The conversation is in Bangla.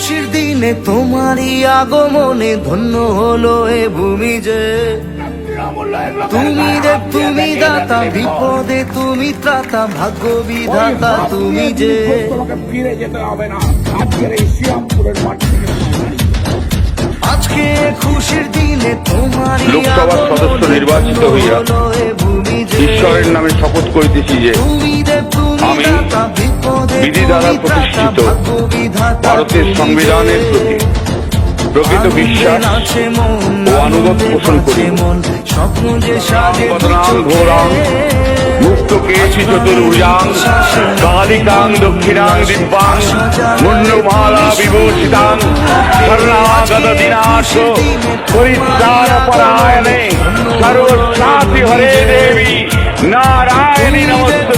খুশির দিনে তোমারই আগমনে ধন্য হলো এ ভূমি যে। তুমি দেব তুমি দাতা, বিপদে তুমি ত্রাতা, ভাগ্য বিধাতা তুমি যে। ফিরে যেতে হবে না, আজকের এই শ্রীরামপুরের মাটি থেকে আজকে খুশির দিনে তোমারই লোকসভার সদস্য নির্বাচিত হইয়া ঈশ্বরের নামে শপথ করিতেছি যে আমি বিধি দ্বারা প্রতিষ্ঠিত ভারতের সংবিধানের প্রতি প্রকৃত বিশ্বাস ও আনুগত্য পোষণ করি। ঘোরাং মুক্ত কেশি চতুর্ভুজাং কালিকাং দক্ষিণাং দিব্যাং মুন্ডমালা বিভূষিতাং শরণাগত দিনাশ পরিত্রাণ পরায়ণে সর্বশান্তি হরে দেবী নারায়ণী নমস্তে।